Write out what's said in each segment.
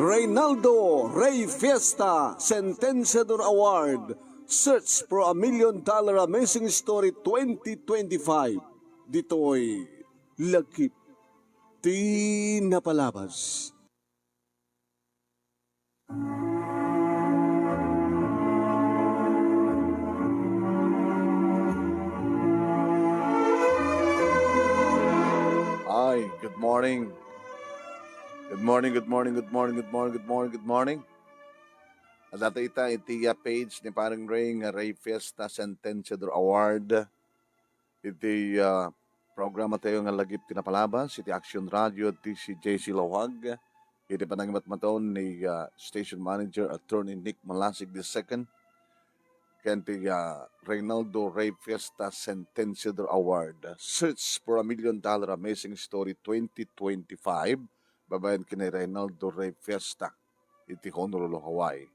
Reynaldo Rey Fiesta Sentenciador Award, Search for a $1 Million Amazing Story 2025. Dito'y Lakip Di Napalabas. Hi, good morning. Good morning, good morning, good morning, good morning, good morning, good morning. At ita itiya page ni parang Ray Fiesta Sentenciador Award. Iti programa tayo nga lagip tinapalabas, iti Action Radio, iti si JC Lawag. Iti panangimat maton ni Station Manager Attorney Nick Malasig II. Kenti Reynaldo Rey Fiesta Sentenciador Award, Search for a $1 Million Amazing Story 2025. Babayan kini Reynaldo Rey Fiesta, iti Honolulu, Hawaii.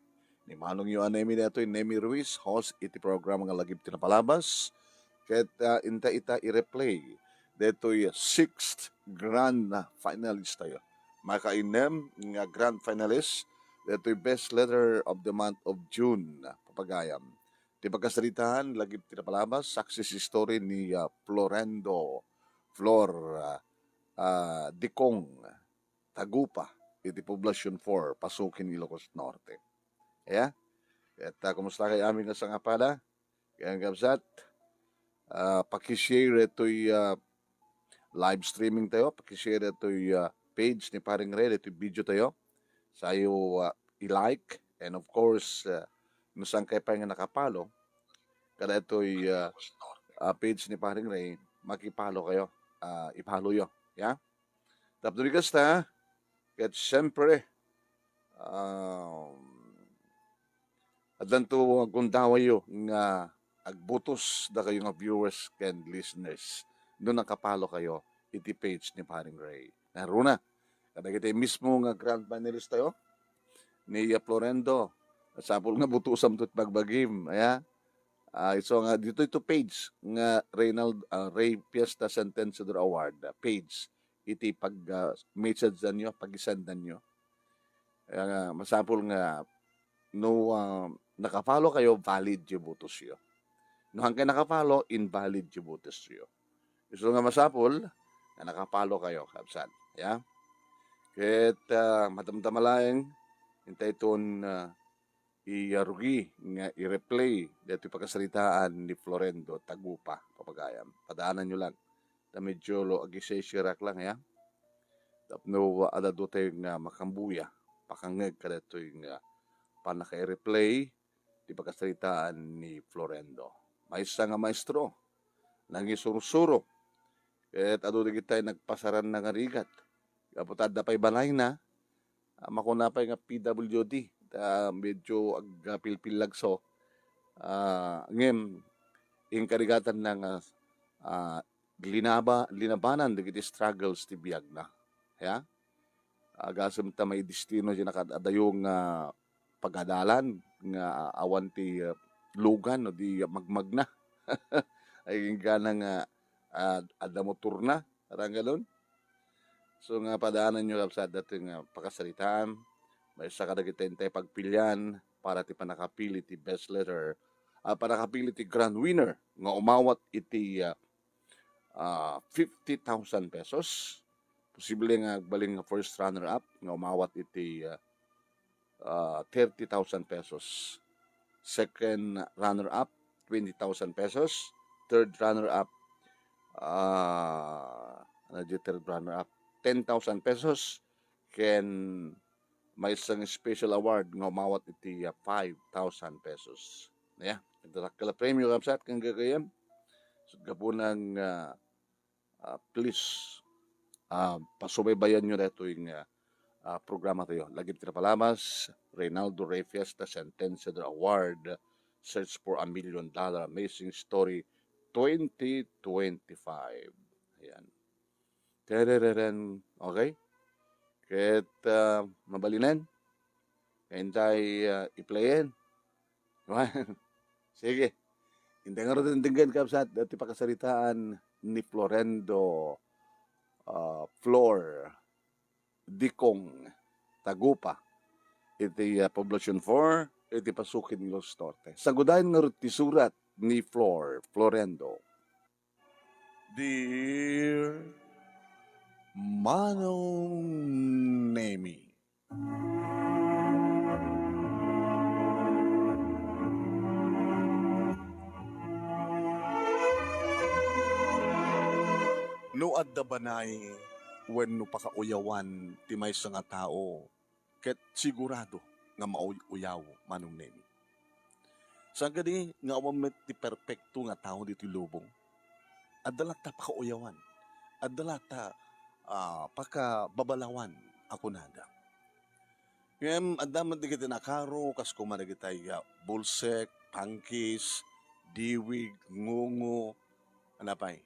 Ni manong yu anemi neto Nemi Ruiz, host iti programa nga lagip tinapalabas. Ket inta ita i-replay deto'y 6th grand finalist tayo. Makainem nga grand finalist, deto'y best letter of the month of June, papagayam. Di pagkasaritahan, lagip tinapalabas, success story ni Flor Dicong, Tagupa, iti Poblacion 4, Pasukin, Ilocos Norte. Kaya, kumusta kayo aming nasangapada? Kaya ang kabsat, pakishare ito'y live streaming tayo, pakishare ito'y page ni Paring Red, ito'y video tayo, sayo i-like, and of course, nusang kayo pa nga nakapalo, kada ito'y page ni Paring Ray, makipalo kayo, ipalo yun, ya? Tapos kasta, kat siyempre, adlan to gundawa yun, nga agbutos da kayo nga viewers and listeners, doon nakapalo kayo, iti page ni Paring Ray. Naruna, kada kita mismo nga grand panelist tayo, ni Florendo, sapol nga butusam to't bagbagim, aya? So nga dito ito page nga Ray Fiesta Sentenciador Award page, iti pag message nyo, pag-isendan nyo. Masapol nga no nakapalo kayo, valid yung butos yun. No hanggang nakapalo, invalid yung butos yun. So nga masapol na nakapalo kayo, kapsan. Yeah? Kahit matamtamalayang hintay itong i-rugi nga i-replay dito pagkasalitaan ni Florendo Tagupa, papagayam. Padaanan nyo lang. Na medyo agisay-shirak lang, ya. Tapno adado tayo nga makambuya. Pakangag ka dito yung panaka-replay di pagkasalitaan ni Florendo. May isa nga maestro. Nangisurusuro. At adado kita nagpasaran na nga rigat. Kapag pa'y balay na, makunapay nga PWD. Medyo agpilpilagso ngem yung karigatan ng linabanan digiti struggles ti biyag na ya agasem ta may destino di nakadayong pagadalan nga awan ti lugan no di magmag na ay ganang adamotur na parang galon. So nga padaanan nyo sa dating pakasalitaan. May isa kadagitente pagpilyan para ti panakapili ti best letter, panakapili ti grand winner nga umawat iti 50,000 pesos. Posible nga baling first runner up nga umawat iti 30,000 pesos. Second runner up 20,000 pesos. Third runner up third runner up 10,000 pesos. Ken may isang special award nga umawat iti 5,000 pesos. Yeah, ito kala premyo kapsat kang gagayam. So gapunang please pasubaybayan nyo na ito yung programa tayo. Lagip tinapalabas, Reynaldo Rey Fiesta Sentenciador Award, Search for a $1 Million Amazing Story 2025. Ayan. Okay? Kahit mabalinan, hintay i-playin. Sige. Hintay nga rin tinggan kapsat, dati pakasalitaan ni Florendo Flor, Dikong, Tagupa, iti Poblacion 4, iti Pasukin ng Los Norte. Sagudayan nga rin ti surat ni Florendo. Dear Manong Nemi, no adda banay when no pakauyawan ti maysa nga tao ket sigurado nga mauyaw Manong Nemi. Sa gani nga umamet ti perpekto nga tao dito lubong. Adala ta pakauyawan. Adala ta pakababalawan ako nada. Ngem adda man di kita nakaro kas kumanagitay bulsek, pangkis, diwig, ngungo, anapay.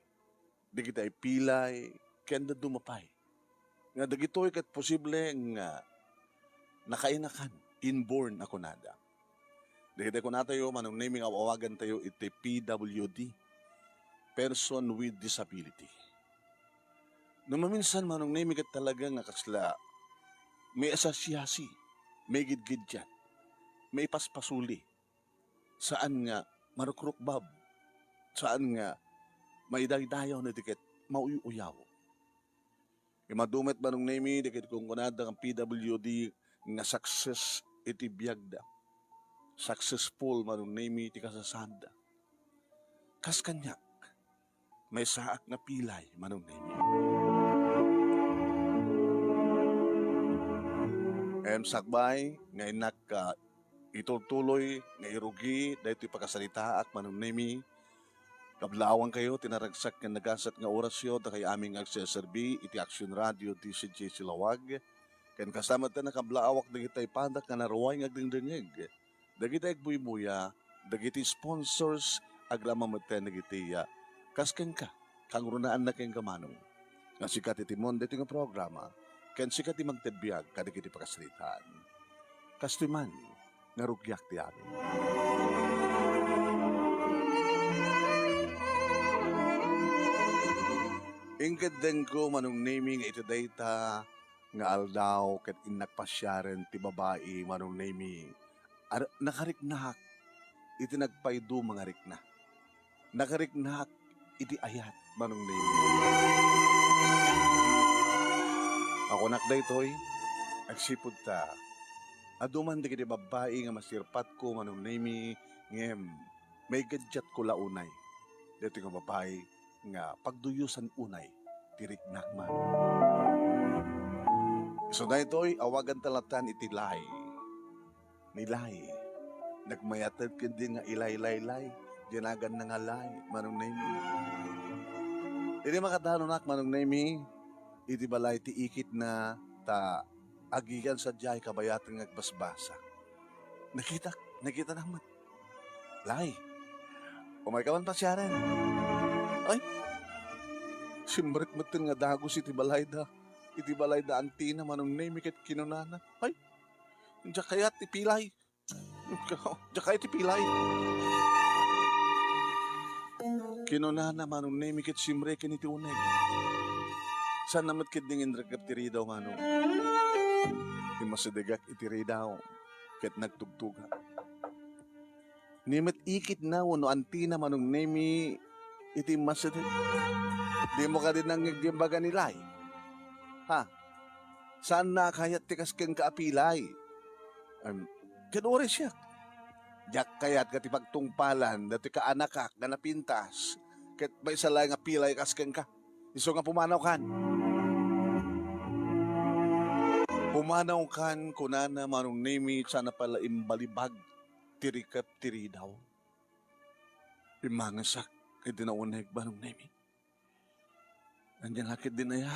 Di kita pilay, kenda dumapay. Nga dagitoy kat posible nga nakainakan, inborn ako nada. Di kita ko natayo, Manong Nemi, awawagan tayo iti PWD, Person with Disability. Nung maminsan, Manong Nemi, kat talaga nga kasla, may asasyasi, may gidgidyan, may paspasuli, saan nga marukrukbab, saan nga may daydayaw na dikit mauyuyaw. Imadumet Manong Nemi, dikit kung kunada ang PWD nga success iti biyagda. Successful Manong Nemi iti kasasanda. Kas kanyak, may saak na pilay Manong Nemi. Sakbay, nga inak itutuloy, nga irugi, dahil ito'y pagkasalitaak Manong Nemi, kablawang kayo, tinaragsak nga nagasat nga orasyon na kay aming agseserbi, iti Action Radio, DCJ Silawag. Kaya kasama ta na kablawak na kita'y padak nga naruway nga agdingdingig. Dagitay agbuy-buya, dagiti sponsors, aglamamatan na gitiya. Kaskan ka, kang runaan na kayong kamanong. Nga sikat iti monde iti nga programa, kaya sikat iti magtebiyag, kadagiti pakasalitaan. Kastiman, narugyak ti amin. Ingkad din ko Manong Nemi nga iti dayta nga aldaw ket inakpasyaren ti babae Manong Nemi. Nakariknahak iti nagpaydo mga rikna. Nakariknahak iti ayat Manong Nemi. Ako nakdaytoy agsipud ta. Aduman di kiti babae nga masirpat ko Manong Nemi ngem may gadget ko launay. Dito nga babae nga pagduyusan unay tiriknak man. So na ito'y awagan talatan iti lay. Nilay. Nagmayatad ka din nga ilay-lay-lay. Dinagan na nga lay. Manong Nemi. Hindi makatanunak Manong Nemi. Iti balay ti ikit na ta agigan sa diyay kabayatan ngagbasbasa. Nakita naman. Lay. Umay ka man pa siya rin. Ay, simbarit matin nga dagos iti balayda. Iti balayda antina Manong Nemi ket kinunana. Ay, diya kayat ipilay. Diya kayat ipilay. Kinunana Manong Nemi ket simre ken iti uneg. Saan namat ket dingin ragap tiri daw Manong. Imasidegak itiri daw ket nagtugtuga. Nimet ikit na wano antina Manong Nemi iti masideg. Di mo ka din nangyagimbaga nilay. Ha? Saan na kayat tikas keng kaapilay? Kanuri siya. Diyak kayat ka ti pagtungpalan, dati ka anakak na napintas. Ket may salay nga pilay kas keng ka. Iso nga pumanaw kan. Pumanaw kan kunana Manong Nemi sana pala imbalibag tirikap tiri daw. Imangasak kay dinauneg Manong Nemi. Anyan lakit din na ya.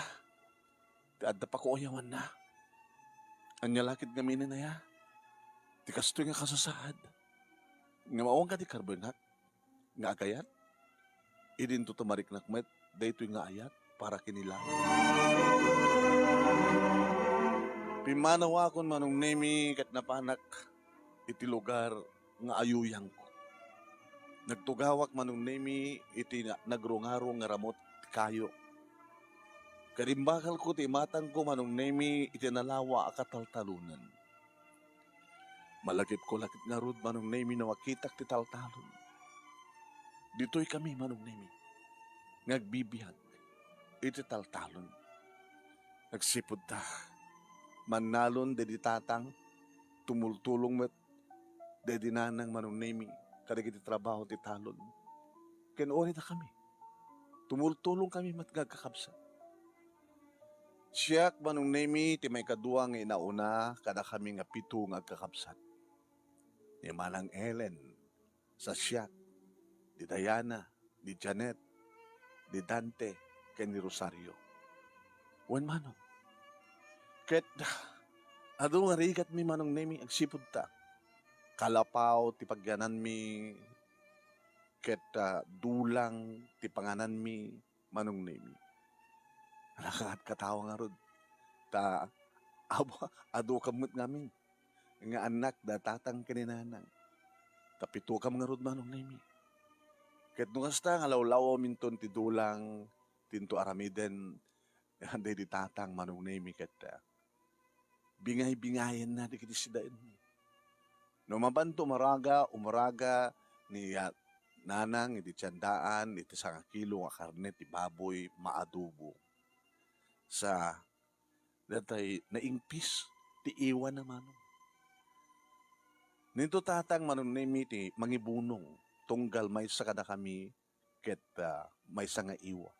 Adda pa ko oyawan na. Anya lakit gaminin na ya. Di kasto nga kasasaad. Nga mawang ka di karbonat. Nga agayat. Idin to tamarik nakmet. Dayto nga ayat para kinila. Pimanawa kon Manong Nemi kat napanak iti lugar nga ayuyang ko. Nagtugawak Manong Nemi iti nagrungarong nga ramot kayo. Karimbakal ko ti matang ko manong nemi itinalawa akataltalunan. Malakip ko lakit nga rod manong nemi na wakitak ti taltalon. Dito'y kami manong nemi. Ngagbibihag iti taltalon. Nagsipod ta. Manalon dedi tatang tumultulong met dedi nanang manong nemi kadagiti trabaho ti talon. Kinuori na kami. Tumultulong kami mat gagkakabsat. Siyak manong nemi ti may kadua nga inauna kada kami nga pito nga kakabsat. Ni Manang Ellen, sa siyak, di Diana, di Janet, di Dante, ken ni Rosario. Wan manong. Ket adu nga rigat mi manong nemi agsipud ta. Kalapaw ti pagyanan mi ket dulang ti panganan mi manong nemi. Nakakat katawa nga rod. Ta, ado kamot ngamin. Nga anak datatang kininanang. Tapito kam nga rod manong nemi. Ket nung hasta nga lawlaw minton ti dulang tinto aramiden handay di tatang manong nemi ket bingay-bingayan na di kiti sidain. No mabanto umaraga ni nanang iti tiyandaan iti 1 kilo nga karne ti baboy maadubo. Sa datay naimpis ti iwan na manong. Nito tatang manong nemi ti mangibunong tunggal may sa kada kami ket may sa nga iwa.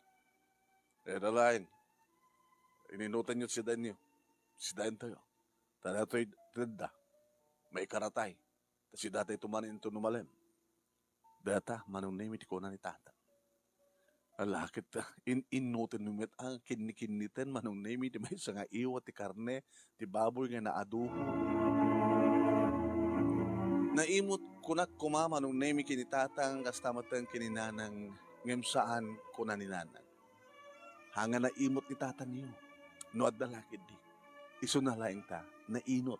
Lain, ininutan nyo si Danyo. Si Dan tayo. Tadato'y tenda. May karatay. Si datay tumanin ito numalem. Data manong nemi ti kunan ni tatang. Alakit inutin numit ang kinikinitan manong nemi ti may nga iwa ti karne ti baboy nga naadubo. Naimot kunak kuma manong nemi kinitatang kastamatan kininanang ngem saan kunan ni nanang. Hanga naimot ni tatang niyo. No adda lakid di. Iso na laing ta. Nainot.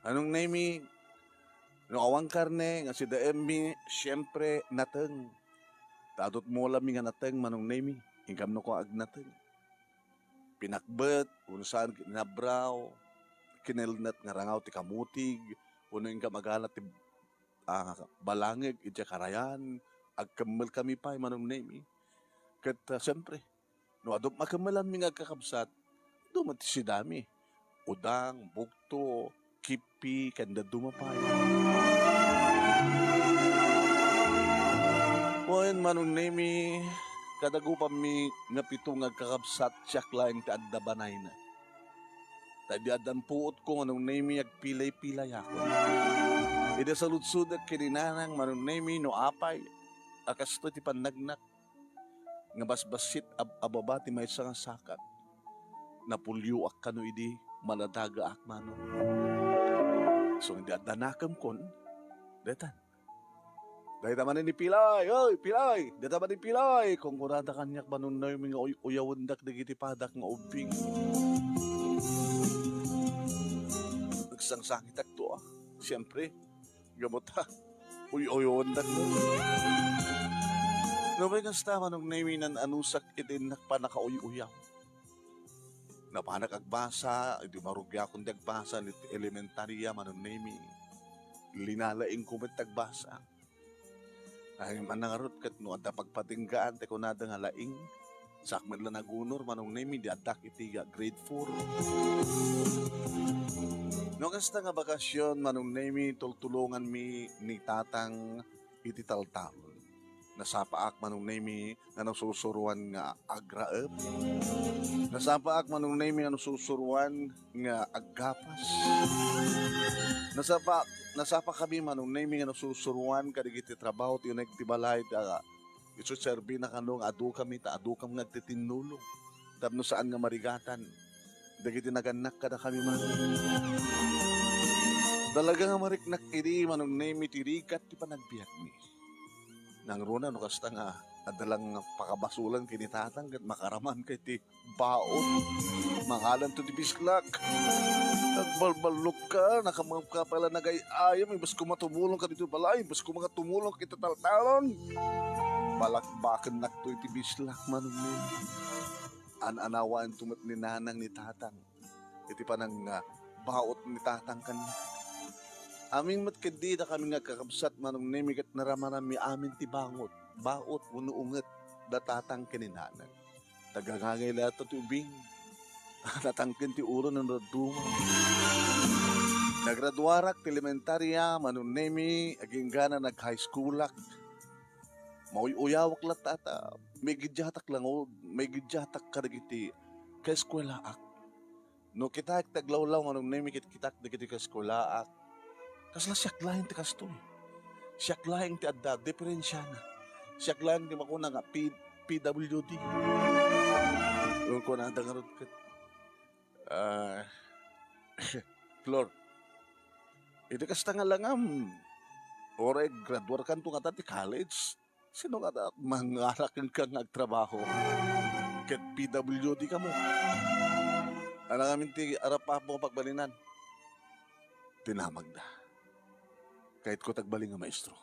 Anong nemi no awang karne nga si Daemmi, siyempre nateng. Tadot mo lami nga nateng manong nemi. Ingkam no ko ag nateng. Pinakbet, kung saan kinabraw, kinelnat nga rangaw ti kamutig, uno ingkam agalat ti balangig, itya karayan, agkamel kami pa manong nemi. Kat siyempre, no adop makamelan mi nga kakabsat, dumati si dami. Udang, bukto, kipi, kanda dumapay. Wen manong nemi kadagupam mi nga pito nga kakabsat siyak laing ti adda banay na. Tadi adan puot ko manong nemi agpilay-pilay ako. Ida sa lutsud at kininanang manong nemi no apay akas to ti panagnak nga basbasit ababa ti may nga sakat. Napulyo ak kano idi maladaga ak manong. So hindi adanakam kon detan. Dahil taman ni Pilay, oy, Pilay, dahil taman ni Pilay, kung kurada kanyak manong na yung mga uyawandak na gitipadak nga ubing. Nagsangsangit akto Siyempre, gamot uyawandak na. No, may kasta manong naminan anusak itin nakpanaka-uyaw. Napanak agbasa, hindi marugya kung dagbasa, elementarya manong nami. Linalaing kumit tagbasa. Ay manangarot kat no adda pagpatinggaan te kunada nga laing sakmet la nagunor manong nemi di adak iti grade 4. No kasta nga bakasyon manong nemi tultulungan mi ni tatang iti taltalon. Nasapaak manong nemi nga nasusuruan nga agraep. Nasapaak manong nemi nga nasusuruan nga aggapas. Nasapa kami manong nemi nga nasusuruan kadigiti trabaho ti nagtibalay ta isu serbi na kanong adu kami nagtitinulong tapno saan nga marigatan dagiti naganak kada kami man dalaga nga mariknak idi manong nemi ti rikat ti panagbiag mi nang runa no kasta nga adalang pakabasulan kini tatang ket makaraman kay ti baon mangalan to ti bislak nagbalbalok ka nakamangka pala nagay ayam ibas ko matumulong ka dito balay ibas ko mga tumulong kita taltalon balakbakan nakto iti bislak manong ni. Anawaan tumat ni nanang ni tatang. Iti panang baot ni tatang kanya. Aming matkadi na kami nga kakabsat manong nemi kat naramanami amin ti bangot. Baot unuunget da tatang kininanang. Tagangangay lahat at ubing. Natangkin ti uro ng raduma. Nagradwarak ti elementarya manong nemi aging gana nag-high schoolak. Mauyuyawak lat tata. May gidyatak lang o, may gidyatak kadagiti kaeskwelaak. No kita taglawlaw manong nemi kitak dagiti kaeskwelaak. Kasla siyak laing ti kastoy. Siyak laing ti adda, diferensya na. Siyak laing ti makuna nga PWD. Yung ko na dangarot kat. Flor, iti kasta nga langam. Ore, graduar kan to nga ti college. Sino nga ta mangarakin ka nga agtrabaho? Kat PWD ka mo. Alam ti arap mo pagbalinan. Tinamag na. Kahit ko tagbaling nga maestro.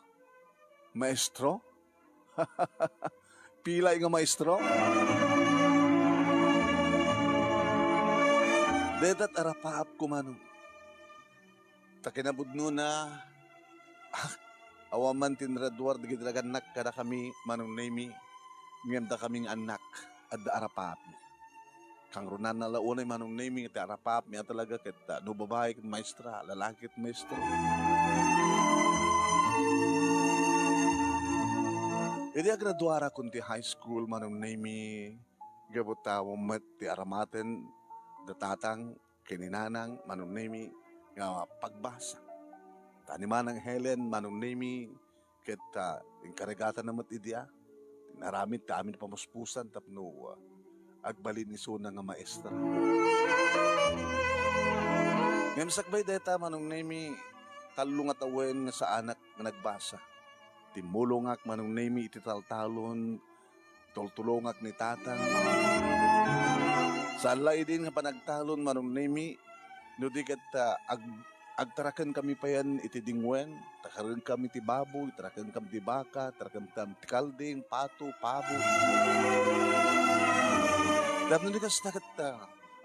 Maestro? Pilay nga maestro? Dedat arapaap ko manong. Takinabudno na. Awaman tinradwar di gidilaganak kada kami manong nemi. Ngem da kaming anak at da arapaap mi. Kang runan na launay manong nemi at arapaap mi at talaga kita. No babae kat maestra, lalaki kat maestro. Idi graduara kun ti high school manong nemi gabutaw mat ti aramaten datatang kininanang manong nemi nga pagbasa. Tani manang Helen manong nemi ket inkarigatan na mat idya. Naramit ta amin pamuspusan tapno agbalin ni Suna nga maestra. Ngem sakbay deta manong nemi talungat awen sa anak nga nagbasa. Timulongak manong nemi iti taltalon, tultulongak ni tatang. Sa alay din nga panagtalon manong nemi, no di kat agtarakan kami pa yan iti dingwen, takaran kami ti baboy, tarakan kami ti baka, tarakan kami ti kalding, pato, pabo. Dapno di kas takat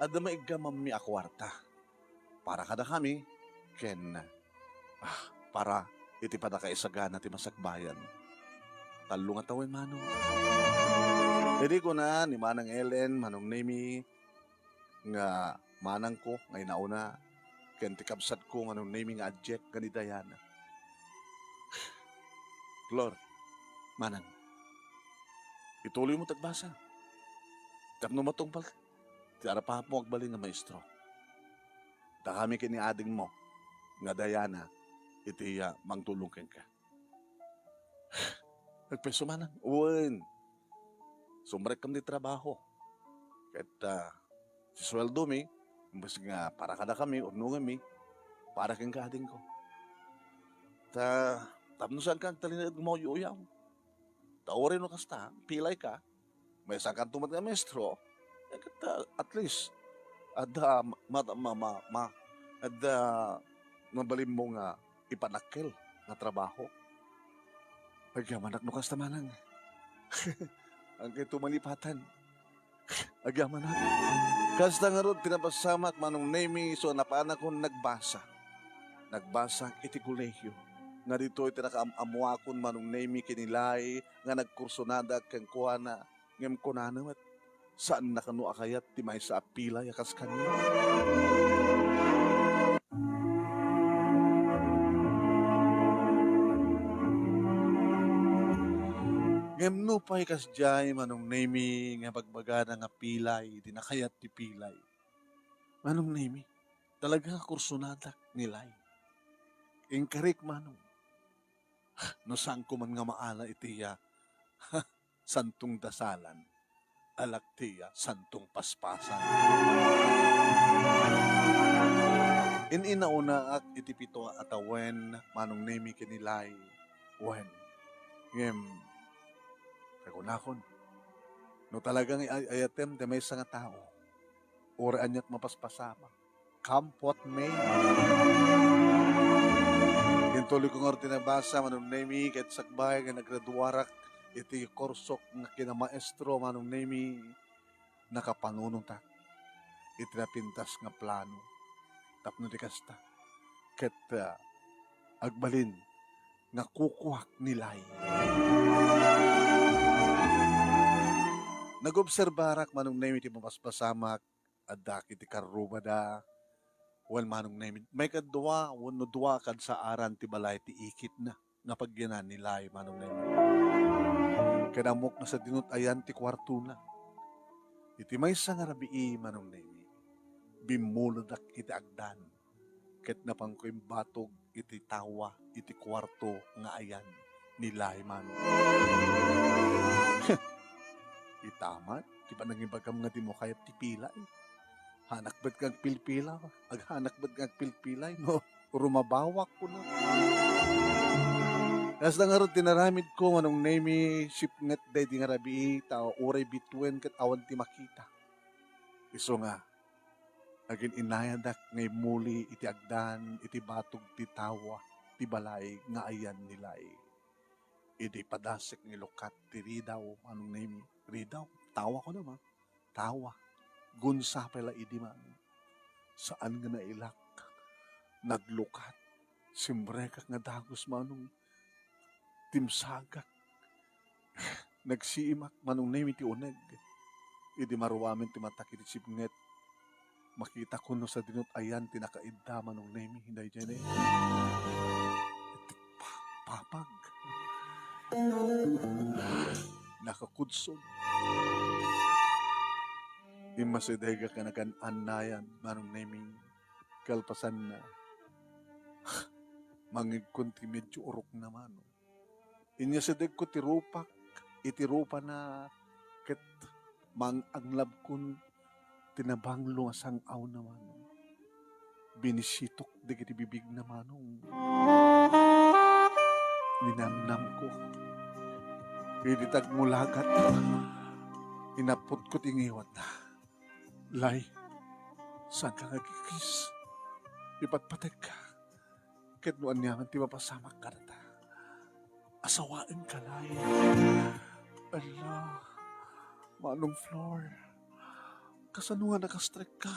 ada maigam mi akwarta. Para kada kami, ken para iti padakaisagana ti masakbayan. Talong at tawin manong. Hindi ko na ni Manang Ellen, Manong Nemi, nga manang ko, ngay nauna, ken ti kabsat ko, Manong Nemi nga adjek, gani Diana. Flor, Manang, ituloy mo tagbasa. Tapno matungpal, ti arapahap mo agbali nga maestro. Da kami kini ading mo, nga Diana, iti mangtulong ka. Nagpeso manang, uwan. Sumrek kam di trabaho. Kahit si sweldo mi, mas nga para kada kami, unungan mi, para kang kading ko. Tapno saan ka talinag mo yuyaw. Taorin mo kasta, pilay ka, may saan ka tumat nga maestro, at least, mabalim mo nga ipanakil na trabaho. Agyaman no kasta manang. Ang kay tumalipatan. Agyaman na. Kasta nga ron, tinapasamak manong nemi, so napana ko nagbasa. Nagbasa iti kolehyo. Nga dito itinakaamuakon manong nemi kinilay, nga nagkursonada kang kuhana, ngem kunanamat. Saan nakano akayat, timay sa apila, yakas kanyo. Ngem no pa'y kasjay manong nemi nga bagbagana nga pilay, di nakayat ti pilay. Manong nemi, talaga kursunadak nilay. Ingkarik manong, no saan ko man nga maala itiya, santong dasalan, alak tiya, santong paspasan. Inauna at itipito atawen, manong nemi kinilay, wen, ngem, kagunakon. No talagang ayatem de may nga tao. Oraan niya't mapaspasama. Come what may. Yung tuloy ko nga tinabasa, manong nemi, kahit sakbay, nga naggraduarak, iti korsok nga kinamaestro manong nemi nakapanunong ta. Iti napintas nga plano. Tapno di kasta. Ket agbalin nga kukuhak nilay. Nag-obserbarak manong nemi ti mapaspasamak adda iti karrubada wan manong nemi. May kadwa wano dua kad sa aran ti balay ti ikit na nga pagyanan nilay manong nemi. Kadamok na sa dinutayan ti kwarto na. Iti maysa nga rabii manong nemi. Bimuladak iti agdan. Ket napangkoy batog iti tawa iti kwarto nga ayan nilay manong. Itaman, di ba nangibagam nga di mo kayat ti pilay? Hanak ba't kang pilpila? Aghanak ba't kang pilpilay? No, rumabawak ko na. Kas na nga ron tinaramid ko anong name shipnet day di nga rabi tao uray bituen kat awan ti makita. Iso nga, agin inayadak ngay muli iti agdan, iti batog ti tawa, ti balay nga ayan nilay. Idi padasik ni lukat ti ridaw anong name ridaw, tawa ko naman, tawa. Gunsa pala idi man. Saan nga nailak? Naglukat. Simbrekak nga dagos manong timsagak. Nagsiimak manong name iti uneg. Idi maruwamin ti matak iti sibnget. Makita ko no sa dinot ayan tinakaidda manong name hinday dyan eh. Iti papag. Nakakudsod. Imasidega ka na kan-anayan manong naming kalpasan na mangig kunti medyo urok naman. Inya sideg ko tirupak, itirupa na ket manganglab kun tinabang lumasang aw naman. Binisitok digiti bibig na manong. Ninamnam ko. Iditag mulagat. Inapot ko tingiwat na. Lay, saan ka nagkikis? Ipatpatek ka. Ket noan niyaman ti mapasamak ka na ta. Asawaan ka, Lay. Ala, manong floor. Kasano nga nakastrek ka?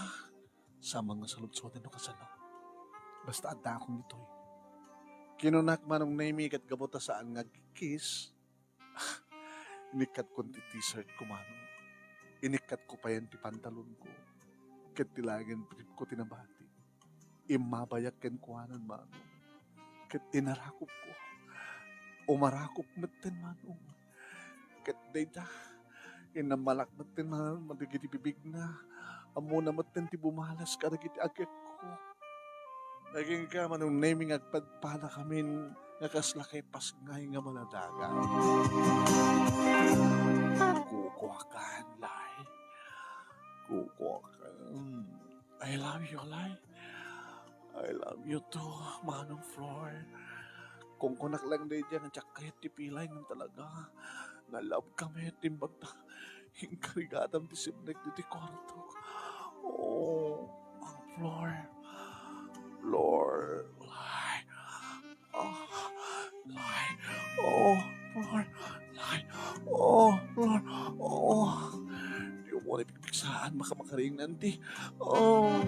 Sa mga salubsotan no kasano. Basta adda akong ito'y. Kinunak manong naimi kat gabota saan nga kikis. Inikat ko ti t-shirt ko manong. Inikat ko pa yan ti pantalon ko. Ket tilagan trip ko tinabati. Imabayak ken kuanan manong. Ket inarakop ko. Umarakop metten manong. Ket dayta. Inamalak metten manong. Madigiti bibig na. Amo na metten ti bumalas kadagiti agek ko. Naging ka manong naming agpadpala kamin. Nakaslakay pasngay nga maladaga. Kukuhakan, Lai. Kukuhakan. I love you, Lai. I love you too, manong Floor. Kung kunak lang day dyan, tsak kahit tipilay ng talaga. Na-love kami, timbag na. Hingkarigadam ti sibnek di kwarto. Oh, ang Floor. Floor. Lai. Oh, Lai. Oh, Floor. Lai. Oh, Floor. Oh. Di mo na pigpigsaan, makamakaring nanti. Oh.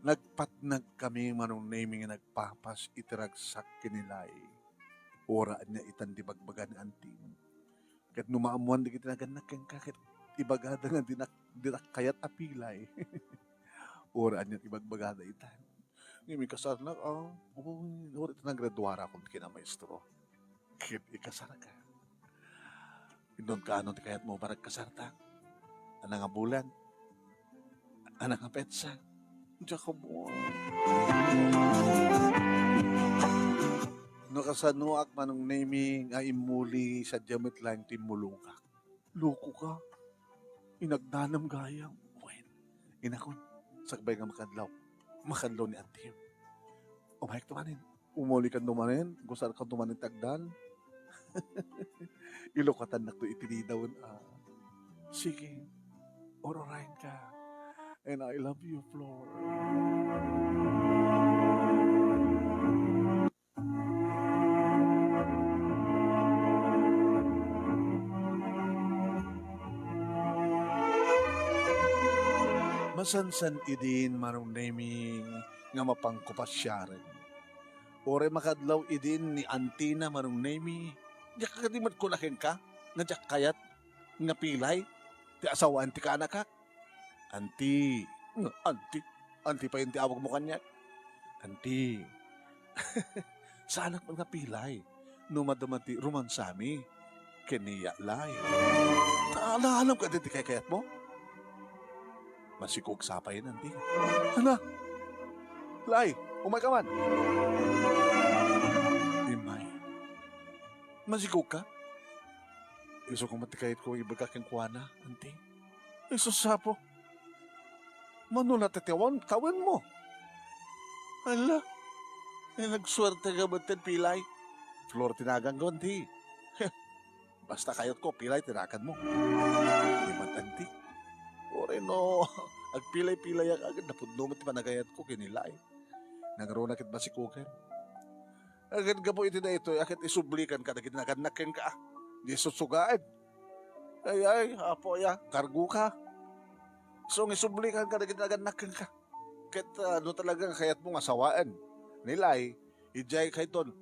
Nagpatnag kami manong naming nagpapas itiragsak kinilay. Oraan niya itan di bagbagan anting. Kat numaamuan di kita naganak kang kakit ibagada nga dinak kayat apilay. Oraan niya ibagbagada itan. Ngimi kasar na, orit na graduara kung kinamaestro. Kit ikasar ka. Indon ka anong kayat mo barag kasarta. Anang nga bulan. Anang nga petsa. Diyan ka mo. No kasanuak manong naming nga imuli sa jamit lang timulungkak. Loko ka. Inagdanam gayang. Wen. Inakon. Sakbay nga makadlaw. Makadlaw ni Auntie. Umayag tumanin. Umuli ka tumanin. Gusar ka tumanin tagdan. Ilokatan na to itinidawan. Sige. Ororain ka. And I love you, Floor. Masansan idin manong naming nga mapangkupasyaren. Ore makadlaw idin ni Antina manong nami, diyak ka di man kulakin ka, nga diyak kayat, nga pilay, ti asawaan ti ka anak ka. Anti, anti pa yung tiawag mo kanya. Anti, sa anak mo nga pilay, numadamati rumansami, keniya lay. Alam ka din ti kayat mo? Masikog sapay nanti. Hala, lay, umay ka man. Imay, masikog ka? Iso kong matikayit ko ibaga kang kuwana, anti. Iso sapo. Manula tatiawan, tawin mo. Hala, nagswerte ka ba pilay? Flor tinagang ko, anti. Basta kayot ko, pilay tinakan mo. Di matanti. Ore no, agpilay-pilay ang agad, napudno mo ti panagayat ko, kinilay. Nagaroon nakit masikugan. Agad ka po iti na ito, akit isublikan ka, naginaganakin ka. Di susugaan. Ay, apo ya, kargo ka. So, isublikan ka, naginaganakin ka. Kahit ano talagang kayat mong asawaan. Nilay, ijay kay ton,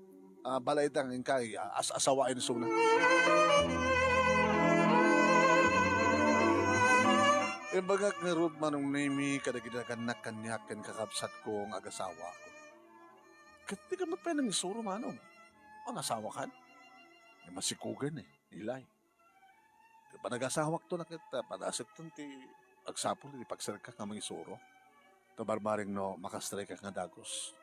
balay tang kay asawain suna. Imbagak nga rod manong nami, kadagidaganak kanyakin kakabsat ko ang agasawa ko. Kahit di ka magpenang isuro manong. Ang asawa kan? Masikugan nilay. Diba nag-asawak to na kita, panasip to ti agsapol, di pagsarka ka mga isuro. Tabarbaring no, makastray ka nga dagos.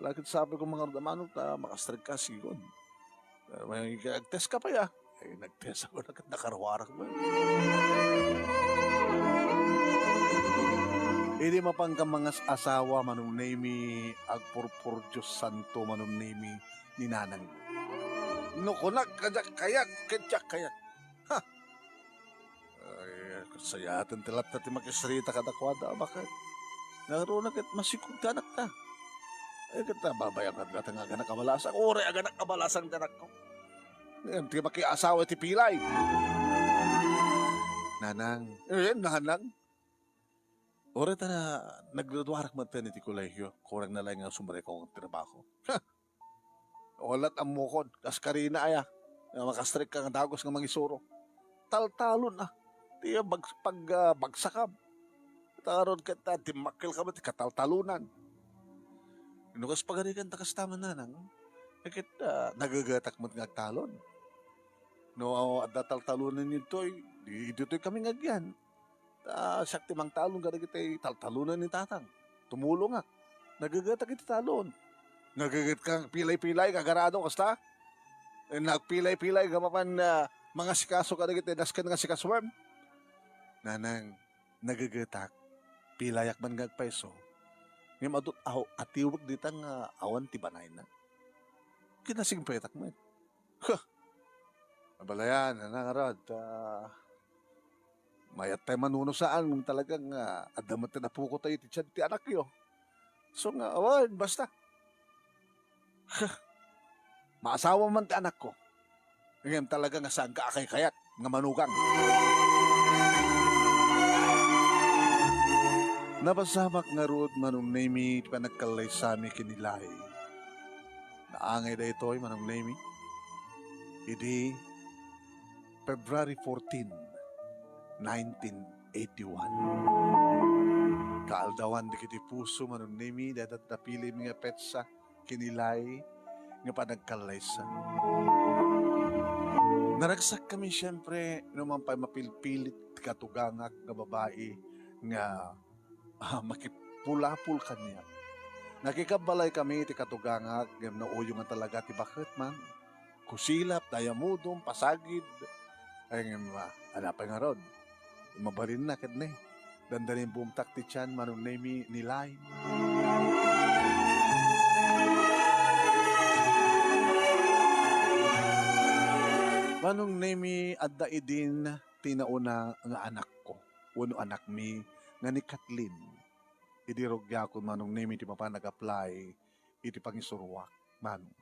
Lakit sabi ko mga manong ta, makastray ka sigon. May nag-test ka pa ya. Nag-test ako, nakaruwarak mo. Hindi mapangkang mga asawa manong nami agpurpur Diyos Santo manong nami ni nanang. Nukunak kajak kayat, Ha! Ay, kasayatan tilat na ti makisrita kadakwada, bakit? Naroon na kit masikog tanak ta. Ay, kita babayang ka nga ganak kabalasang. Ore, aganak kabalasang ganak ko. Ngayon, ti makiasawa ti pilay. Nanang. Nanang. Ore ta na nagdudwarak man tayo ti kolehiyo. Kurang na lang ang sumare ko ang trabaho. Walat ang mukod. Kaskarina aya. Makastrik ka ng dagos ng mga isuro. Taltalon na. Di bagsakab. Taron ka ta, timakil ka ba, ti kataltalunan. Inukas pagarikan takas tama nanang. Nakit nagagatak mo't ngagtalon. No, at taltalunan nito, dito'y kami ngagyan. Sakti mang talon ka na kita'y taltalunan ni tatang. Tumulong nga. Nagagatak iti talon. Nagagat kang pilay-pilay, kagarado kasta. Nagpilay-pilay, gamapan mga sikaso ka na kita'y naskan nga sikaswam. Nanang, nagagatak, pilayak man ngagpaiso. Ngayon madut atiwag ditang awan tibanay na. Kinasing petak mo. Mabalayan, nangarad, mayat tayo manuno saan kung talagang adamat na napuko tayo ti anak yo. So nga, awan, basta. Maasawa man ti anak ko. Ngayon talaga nga saan ka akay kayat, nga manugang. Nabasamak nga rood manong nami ti panagkalay sami kinilay. Naangay da ito'y manong nami. Idi February 14, 1981. Kaaldawan di kiti puso manong nami dadat napili mga petsa kinilay nga panagkalaysa. Naragsak kami siyempre naman pa mapilpilit katugangak nga babae nga makipulapul kanya. Nakikabalay kami ti katugangak nga nauyo nga talaga ti bakit man. Kusilap, dayamudong, pasagid. Ay nga anapay nga rod. Mabalin na kat na Dandanin bumtak ti tiyan manong nami nilay. Manong nami adda idin tinauna nga anak ko. Uno anak mi nga ni Kathleen. Idirogya ko manong nami ti papa nag-apply iti pangisurwak manong.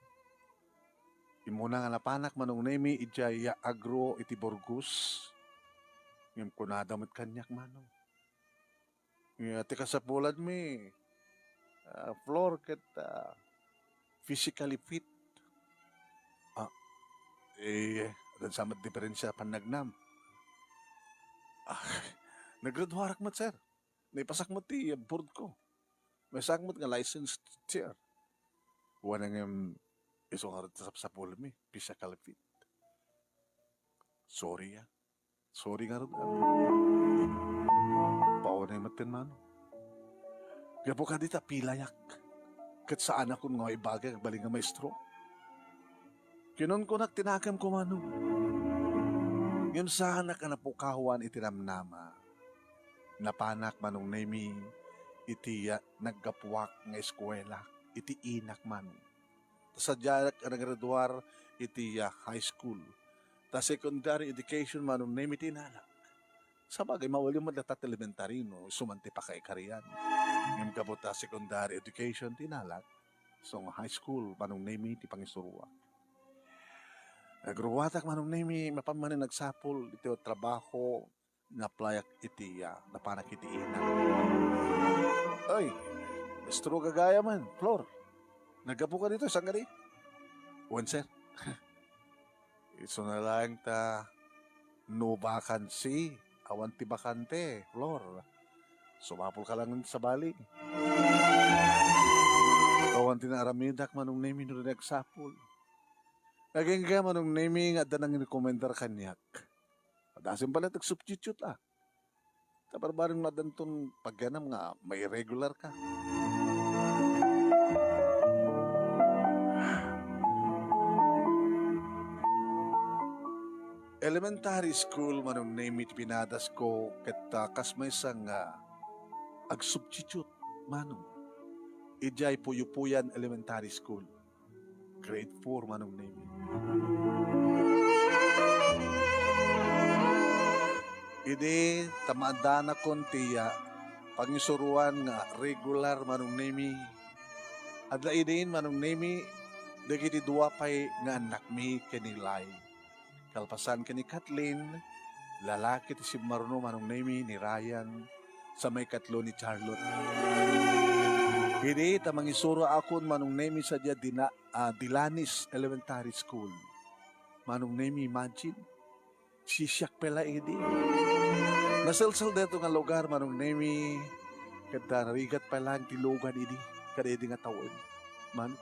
Imuna nga napanak manong nami ijaya agro iti Burgos. Ngayon ko nadamot kanyak manong. Tika sa pulad mi, floor ket physically fit. Ah, dan sama diferensya panagnam. Ah, naggraduarak mat sir. Naipasak mo ti board ko. May sakmot nga licensed teacher. Wala nga iso nga sa pulad mi, physically fit. Sorry ya. Sorry nga rin. Paunay matin man. Kaya po ka dita pilayak. Kat saan ako nga ibagay baling nga maestro. Kinon ko tinakam ko mano. Yun sana ka napukahuan itinamnama. Napanak manong nemi iti naggapuak nga eskwela. Iti inak man. Sadya ka naggraduar iti high school. Ta secondary education manong nemi tinalak. Sabagay, mawali mo datat elementary, no? Sumanti pa kay kariyan. Ngayon kabuta secondary education, tinalak. So, high school, manong nemi, ti pangisuruwa. Nagruwatak manong nemi, mapamanin nagsapol, ito trabaho, naplayak iti, napanak iti ina. Ay, estro gagaya man, Flor. Nagapo ka dito, saan ka di? One, sir. Iso na lang ta, no vacancy. Awan ti bakante, Flor. Sumapol ka lang sa bali. Awan ti na aramidak manong nemi no nagsapol. Naging ka manong nemi nga danang rekomendar kanyak. Padasin pala tag-substitute Tabarbarin madanton pagganam nga may regular ka. Elementary school manong name it pinadas ko ket kasmay sang ag-substitute manong. Ijay Puyupuyan Elementary School. Grade 4 manong name it. Idi tamadana kon tiya pangisuruan nga regular manong name. Adla idin manong name dagiti duwa pay nga anak mi kenilay. Kalpasan ka ni Kathleen, lalaki ti si Maruno manong name ni Ryan, sa may katlo ni Charlotte. Hindi, tamang isuro akon manong name sa dia Dilanis Elementary School. Manong name, imagine, sisyak pala hindi. Nasalsal dito nga lugar manong name, kada rigat pala ang tilugan hindi, kada hindi nga tawon. Man,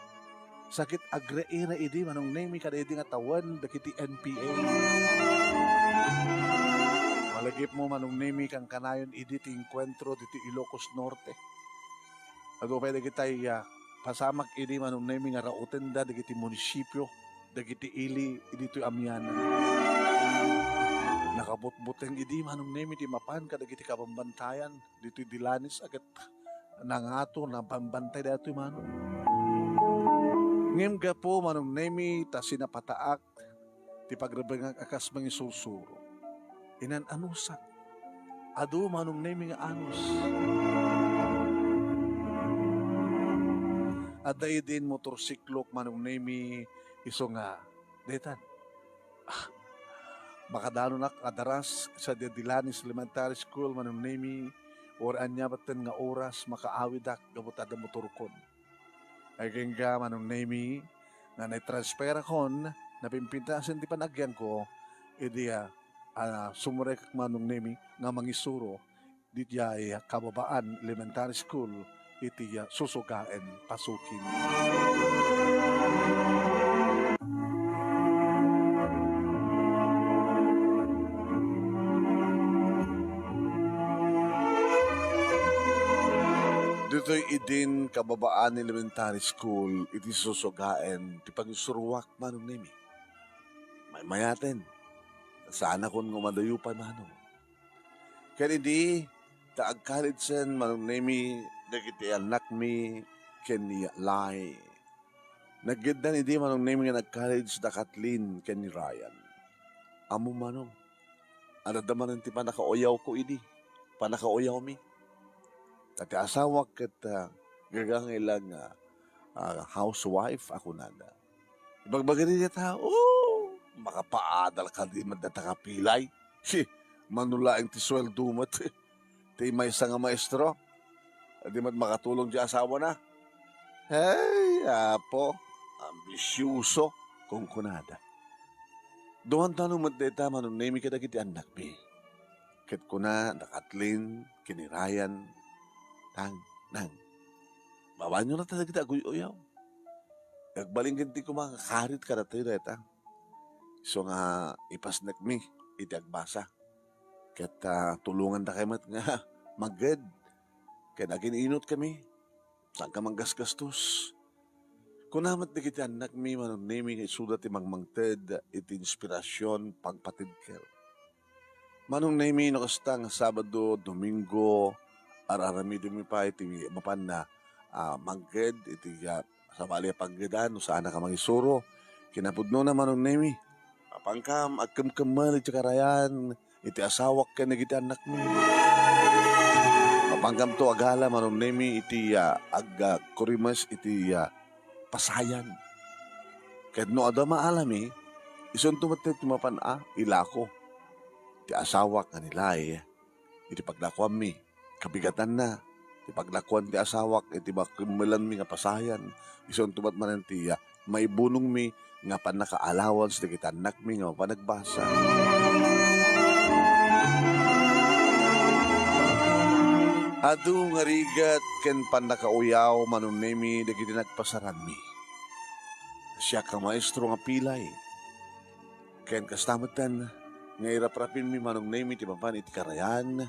sakit agreira idi manong name kada idi nga tawan dakiti NPA. Malagip mo manong name kang kanayon idi ti enkwentro diti Ilocos Norte. Ago pwede kita pasamak idi manong name nga rauten da dagiti munisipyo dagiti ili idi to Amiana. Nakabutbuteng idi manong name ti mapan kadagiti kabambantayan dito Dilanis agad nangato na pambantay dato manong. Ngem gapo manong nemi ta sinapataak ti pagrabengang akas mga susuro. Inan anusak. Adu manong nemi nga anus. Aday din motorsiklok manong nemi iso nga detan. Makadano na kadaras sa Dilanis Elementary School manong nemi or anya baten nga oras makaawidak gabutada motorkon. Ay ka manong name na nai-transfer akon na pimpintasan ti panagyan ko idi sumurek manong name nga mangisuro di ay Kababaan Elementary School iti susugaen pasukin. Dito'y idin Kababaan Elementary School, iti susugaen, ti pagsuruwak manong nimi. May mayaten, saan akong ngumadayupan manong. Kaya hindi, taag college sen manong nimi, dagiti anak mi, keni Lai. Naggidan idi manong nimi nga nag-college da Kathleen, keni Ryan. Amo manong, ano daman ti panakaoyaw ko idi, panakaoyaw mi. Tati asawa ket gagangilang housewife ako nada. Ibagbagay niya ta, makapaadal ka di madata ka pilay. Manulaing ti sweldo mo ti may nga maestro. Di mat makatulong di asawa na. Hey, apo, ambisyuso kung kunada. Doon tanong matdeta manong name kita kiti anak mi. Kit kuna nakatlin, kinirayan, nang. Bawa nyo na talaga kita aguy-uyaw. Nagbaling ganti ko mga karit ka na tayo deta. So nga ipasnak mi, iti agbasa. Kat tulungan na kayo mat nga magad. Kaya naging-inot kami. Saan ka manggasgastos? Kunamat na kita anak mi manong name nga isudat ti mangmangted iti inspirasyon pagpatid kel. Manong name no kasta nga Sabado, Domingo, araramido mi pa iti mapan na mangged iti sa bali paggedan no saan ka mangisuro. Kinapudno na manong name. Apangkam agkam-kamal iti karayan iti asawak ka na kita anak mi. Apangkam to agala manong name iti kurimas iti pasayan. Kahit no adama alami, ison tumatit tumapan ilako. Ti asawa ka nila iti paglakuan mi, kabigatan na. Ti paglakuan ti asawak, iti bakimulan mi nga pasayan. Ison tumat manan ti maibunong mi nga panaka-allowance ti kita anak mi nga panagbasa. Adu nga rigat ken panakauyaw manong nemi dagiti nagpasaran mi. Siya ka maestro nga pilay. Ken kastamatan nga iraprapin mi manong nemi ti mapan iti karayan.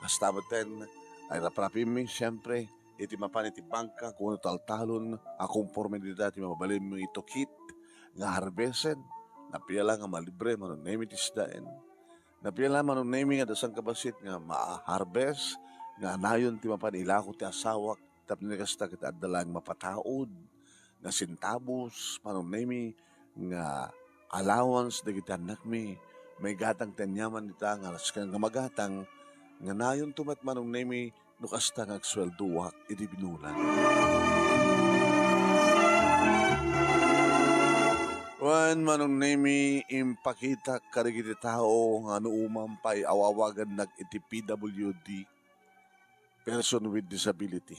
Kastamatan ay iraprapin mi siyempre iti mapan iti bangka kung taltalon akong pormenidad ti mababalin mo itokit nga harbesen. Napiyala nga malibre manong nemi ti isdaen. Napiyala manong nemi nga dasang kabasit nga ma-harvest nga nayon ti mapan ilako ti asawak tapos kasta kita adalang mapataod nga sintabos manong nemi nga allowance dagiti anak mi may gatang tanyaman ita nga alaskan nga magatang nga nayon tumat manong nemi no kasta nga agswelduak iti binulan. Wan manong nemi impakita karigiti tao nga nuumampay awawagan nag iti PWD, person with disability.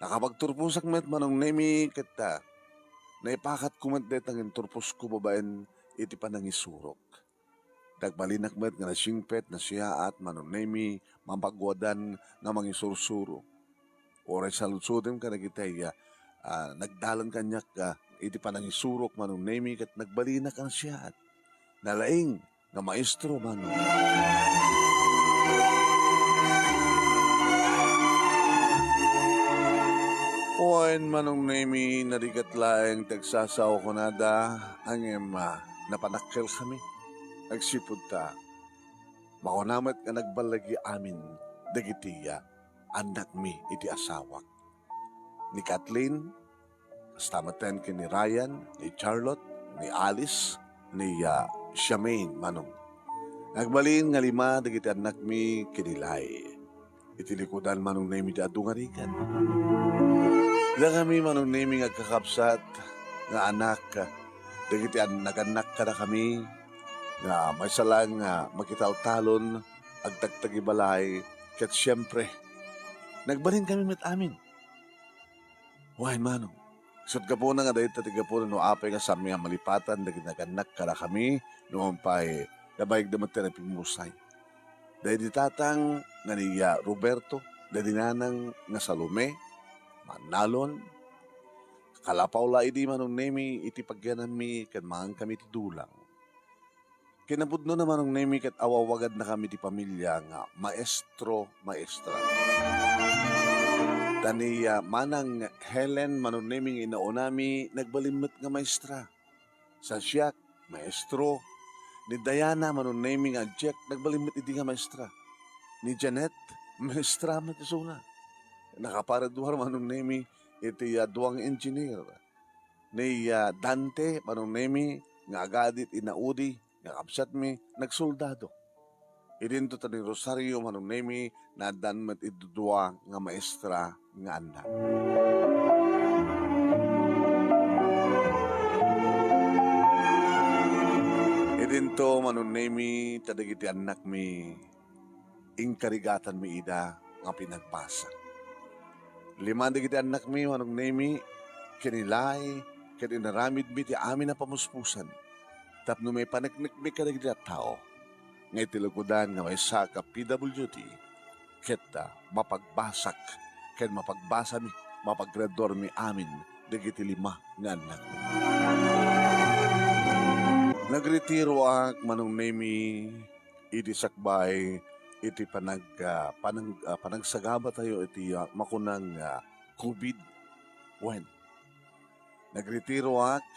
Nakapagturpusak met manong nemi kita, naipakat kumat detang turpos ko babaen iti panangisurok. Dagbalinak met nga nasingpet na siya at manong nemi mampagwadan nga mangisursuro. Oray sa lutsudem ka nagitay nagdalan kanyak iti panangisurok manong nemi kat nagbalinak ang siya at nalaing nga maestro manong. Oen manong nemi narigat laeng tagsasaw ko nada ang napanakkel kami. Nagsipod ta. Makunamat nga nagbalagi amin dagitiya anak mi iti asawak. Ni Kathleen, kastamatan ki ni Ryan, ni Charlotte, ni Alice, ni Shamaine manong. Nagbalin nga 5 dagiti anak mi kinilay. Itilikudan manong nemi ti adungarikan. Da kami manong nemi nga kakapsat nga anak dagiti naganak ka na kami nga may salang makitaltalon agtagtagi balay ket siyempre nagbalin kami met amin. Why manong? Sud gapo na nga dahil tatigapo no apay nga sami nga malipatan dagiti naganak ka na kami noon pa'y nabayag damat na pimusay. Dahil di tatang nga ni Roberto, dahil nanang nga Salome, Manalon, kalapaw la idi manong nemi iti pagyanan mi ken maang kami ti dulang. Kinabudno na manong nemi ket awawagad na kami ti pamilya nga maestro, maestra. Tani manang Helen manong nemi nga inaunami nagbalimmet nga maestra. Sa siyak, maestro. Ni Diana manong nemi nga Jack nagbalimmet idi nga maestra. Ni Janet, maestra matisuna. Nakaparaduhar manong nemi iti duwang engineer. Ni Dante manong nemi nga agadit inaudi nga kapsat mi nagsoldado. Idinto ta ni Rosario manong nemi na danmet idudua nga maestra nga anak. Idinto manong nemi tadagiti anak mi ingkarigatan mi ida nga pinagbasa. Lima di kita anak mi, manong nemi, kinilay, kininaramid mi, ti amin na pamuspusan. Tapno may panaknik mi ka kita tao. Ngay tilukudan nga may saka PWD, kita mapagbasak, ken mapagbasa mi, mapagrador mi amin, dagiti lima nga anak mi. Nagretiro ak manong nemi, iti sakbay, iti panagsagaba tayo iti makunang COVID. When nagretiro ak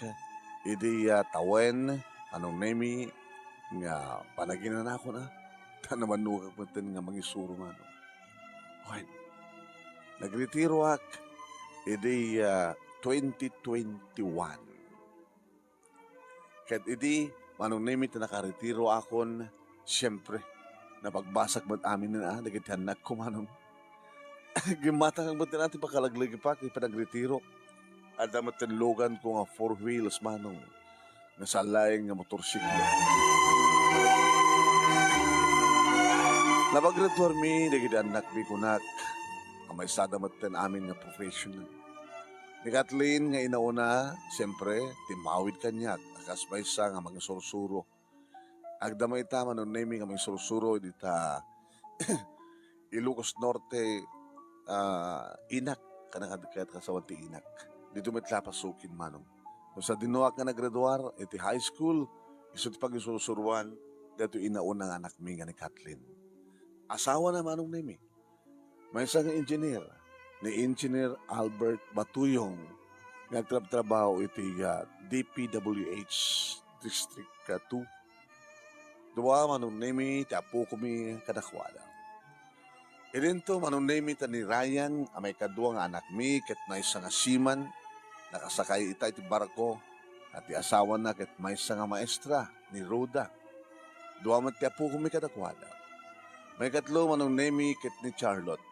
iti tawen anong nemi nga panaginan ako na tanaman nukag matin nga mangisuro nga no. When nagretiro ak iti 2021. Ket iti manong nemi nakaretiro akon siyempre napagbasak ba't amin na nagitihanak ko manong gimatang ang ba't natin pakalaglag pa kaya panagretiro at damat tinlogan ko nga 4 wheels manong nasalayang nga motorsiklo. Napagretuar mi nagitihanak mi kunak ang may sadamat tin amin nga professional. Ni Kathleen nga inauna, siyempre, timawid kanyak, akas may isa nga mga sursuro. Agdamay tama nun nemi nga mga sursuro, dita Ilocos Norte, Inak, kanakadikayat kasawan ti Inak. Dito may tlapasukin manong. Kung sa dinuak nga naggraduar, iti high school, isot pag isurusuruan, dito inauna nga anak mi nga ni Kathleen. Asawa na manong nemi. May isang engineer, ni Engineer Albert Batuyong nagtrabaho iti DPWH District 2. Dua manong nemi ti apo kami kadakwada. Ilinto manong nemi ta ni Ryan amay kadua nga anak mi ket may isa nga seaman nakasakay ita iti barko at ti asawa na ket may isa nga maestra ni Rhoda. Dua man ti apo kami kadakwada. May katlo manong nemi ket ni Charlotte.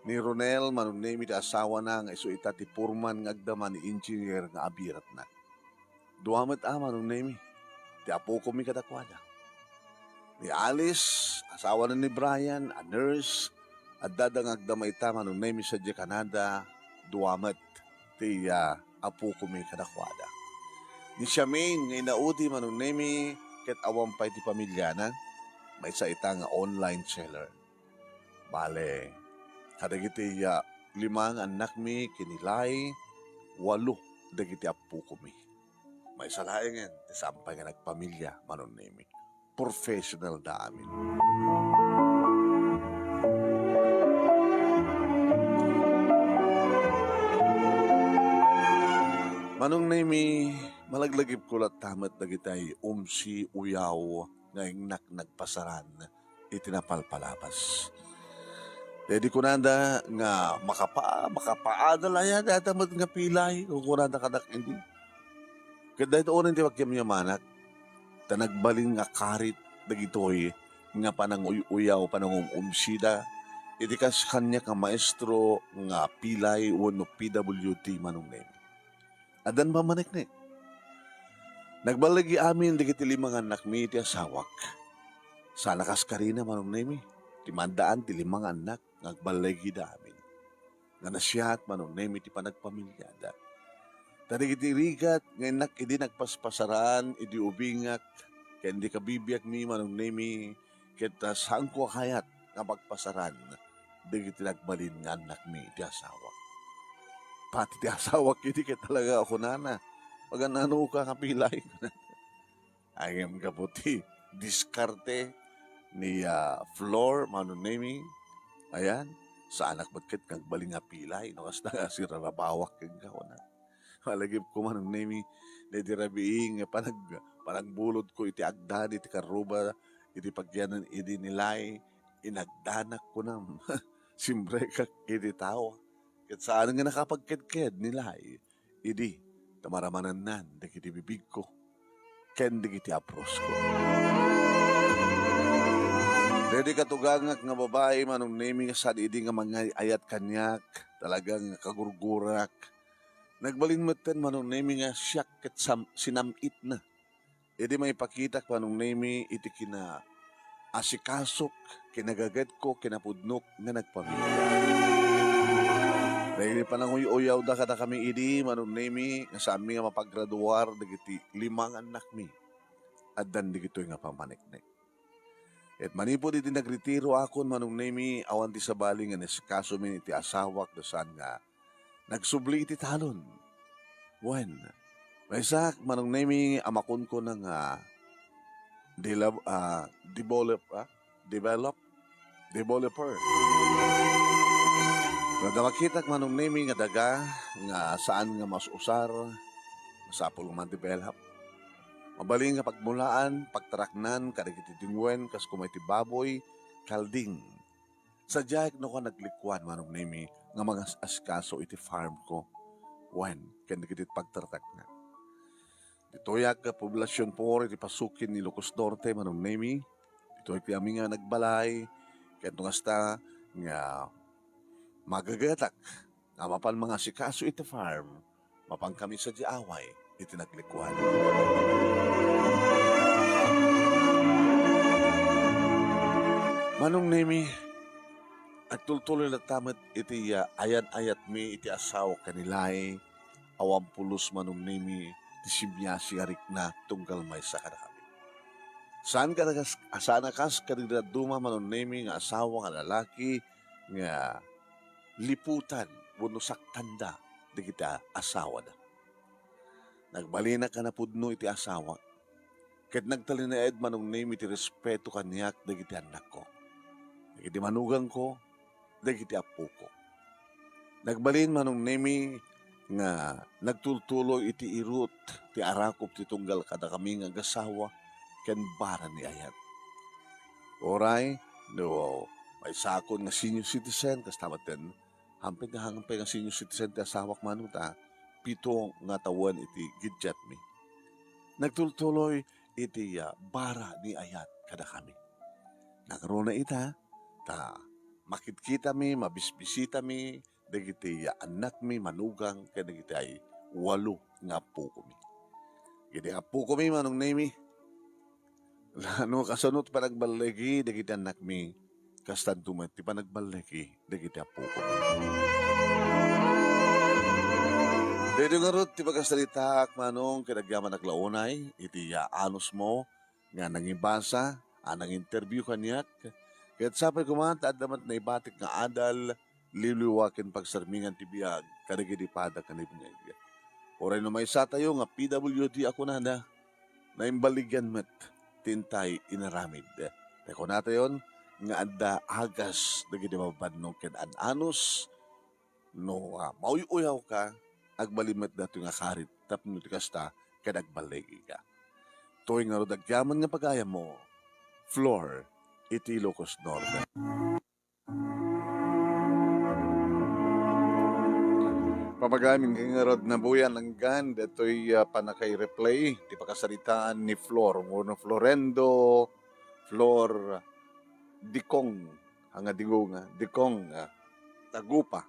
Ni Ronel manong nemi ti asawa na nga iso ita ti purman nga agdaman ni engineer nga abirat na. Duamat manong nemi ti apo ko mi kadakwada. Ni Alice, asawa na ni Brian, a nurse, at dadang agdamay ita manong nemi sa di Canada, duamat ti apo ko mi kadakwada. Ni Charmaine nga inaudi manong nemi ket awampay ti pamilya na, may isa ita nga online seller. Bale, kadagiti limang anak mi kinilay, 8 dagiti apo ko mi. May salayangan, ti sampay nga nagpamilya, manon nemi. Professional da amin. Manong nemi, malaglagip ko lat tamat dagitay umsi uyaw nga ingnak nagpasaran itinapalpalapas. Dedi ko nanda nga makapaadala yan datamat nga pilay kung kunanda kadak hindi. Kada ito orin ti magkiyamanak ta nagbalin nga karit dagitoy nga panang uyaw panang umsida iti kas kanya ka maestro nga pilay wano PWT manong nemi. Adan ba maniknik? Nagbalagi amin dagiti limang anak mi iti asawak. Sana kas karina manong nemi. Timandaan ti limang anak nagbalagi da amin. Nga nasyat manong nemi ti panagpamilyada. Tadi iti rigat ngayon idi nagpaspasaran, idi ubingak, kaya hindi kabibiyag mi manong nemi, kita saan ko kayat nga pagpasaran, di iti nagbalin nga anak mi iti asawak. Pati ti asawak hindi kaya talaga ako nana. Pag anano ka kapilay ko na. Ayam kaputi, diskarte ni Flor manong nemi, ayan, sa anak ba't nagbalin nga pilay, no? Kas na si Rarabawak kang kawanan. Malagip ko manong nemi, na iti rabiing, panagbulod ko iti agdan, iti karuba, iti pagyanan, iti nilay, inagdanak ko nam. Simbre kak iti tao. Kat saan nga nakapagked-ked nilay, iti tamaramanan nan, iti bibig ko, ken iti apros ko. Dede katugangak nga babae manong nemi nga sad idi nga mga ayat kanyak talagang kagurgurak. Nagbalin meten manong nemi nga siyak ket sinamit na. Idi may pakitak manong nemi iti kina asikasok kinagagat ko kinapudnok nga nagpamilya. Dahil pa nang uyaw da kada kami idi, manong nemi, nga sa amin nga mapaggraduar, dagiti 5 anak mi. At dan digito nga pamaniknek. At manipod iti nagretiro akon manong nemi, awan ti sabali nga neskaso min iti asawak dasan nga nagsubli iti talon. When, may sak manong nemi amakon ko ng developer. Kada makita manong nemi nga daga nga saan nga mas usar, masapol man develop. Mabaling nga pagmulaan, pagtaraknan, kadagiti dingwen, kas kumay ti baboy, kalding. Sadya no ka naglikwan manong nemi nga mga askaso iti farm ko. When, kandikitit pagtaraknan. Dito yak poblasyon po iti pasukin ni Ilocos Norte manong nemi. Dito iti aming nga nagbalay, kaya nga nga magagatak, nga mapan mga asikaso iti farm, mapang kami sa diaway, iti naglikwan. Manong nemi, at tultuloy na tamat iti ayan-ayat mi iti asawa kanilay, awampulos manong nemi, ti simyasi arik na tunggal may sa kadakami. Saan akas kanidaduma manong nemi nga asawa nga lalaki, nga liputan, bunusak tanda, di kita asawa na. Nagbalina ka na pudno iti asawa, ket nagtalinaed manong nemi iti respeto kanyak, di kita anak ko. Dagiti manugang ko, dagiti apo ko. Nagbalin manong nemi nga nagtultuloy iti irut, ti arakop ti tunggal kada kami nga gasawa, ken bara ni ayat. Oray, no, may sakon nga senior citizen, kas tamaten, hampir nga senior citizen ti asawak manuta, 7 nga taon iti gidyat mi. Nagtultuloy iti bara ni ayat kada kami. Nagkaroon na ita, makitkita mi, mabisbisita mi, dagiti anak mi, manugang, kaya dagiti ay 8 nga apo ko mi. Giti apo ko mi, manong nemi, kasunod pa nagbalagi, dagiti anak mi, kastan tumat, ti pa nagbalagi, dagiti apo ko mi. Dito nga rin, ti pagkasalitak, manong, kinagyaman naglaunay, iti anos mo, nga nangibasa, nang interview kanyak, kaya't sapay kumanta at damat na ibatik nga adal, liliwakin pagsarmingan ti biyag, kadagidi-pada kanibingay. Oray no may sa tayo nga PWD ako na imbaligyan met, tintay inaramid. Teko na tayo, nga adda agas, dagidi mabadnong ken anos, no mauyaw ka, agbalimet dato nga karit, tapno ti kasta, kadagbalegi ka. Toy nga rodagyaman nga pagaya mo, Floor, iti Ilocos Norte. Papagaming kangarod na buyan ng gan, dato'y panakay-replay, di pakasaritaan ni Flor, Mono Florendo, Flor, Dikong, hanga Digunga, Dikong, Tagupa.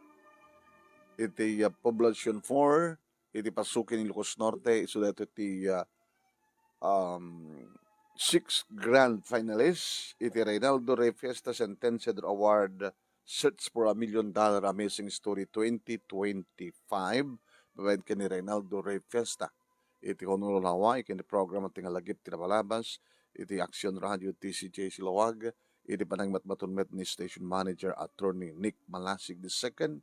Iti Poblacion 4, iti pasukin ni Ilocos Norte, iso dato iti 6 grand finalists, iti Reynaldo Rey Fiesta Sentencedor Award, Search for $1 Million Amazing Story 2025, babayad ka ni Reynaldo Rey Fiesta. Iti Honolulu, Hawaii, kini program at tingalagip tinapalabas, iti Action Radio TCJ Silawag, iti panangmatmatunmet ni Station Manager Attorney Nick Malasig II,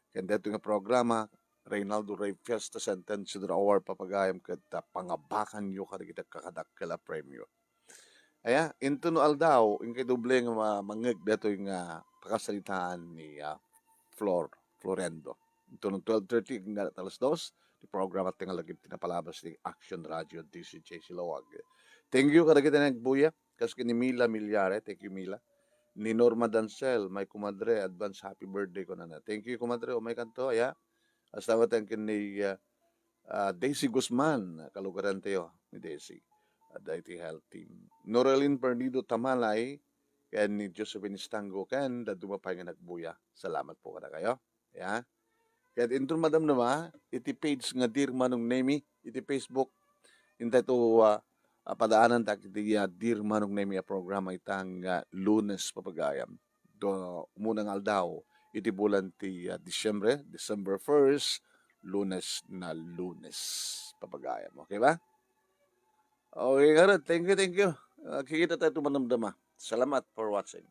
kaya dito nga programa, Reynaldo Rey Fiesta Sentencedor Award, papagayam kita pangabakan nyo kada kita kakadakala premyo. Aya, into no aldaw, yung kay doble nga mangag dito yung pakasalitaan ni Florendo. Ito no 12:30, nga talas 2, di program at tingalagip tinapalabas ni Action Radio DCJ Silawag. Thank you kada kita nagbuya, kasi ni Mila Milyare, thank you Mila. Ni Norma Dancel, may kumadre, advance happy birthday ko na. Thank you kumadre, o may kanto, aya. Asawa tayong kini Daisy Guzman, kalugaran tayo ni Daisy. At IT Health Team. Norelin Pernido Tamalay, kaya ni Josephine Stango, kaya dumapay nga nagbuya. Salamat po kada kayo. Yeah. Kaya intun madam nama, iti page nga Dear Manong Nemi, iti Facebook, intay to padaanan ta iti Dear Manong Nemi programa itang Lunes papagayam. Do munang aldaw, iti bulan ti Disyembre, December 1st, Lunes na Lunes. Papagayam, okay ba? Okay, nga rin. Thank you, thank you. Kikita tayo tumanamdama. Salamat for watching.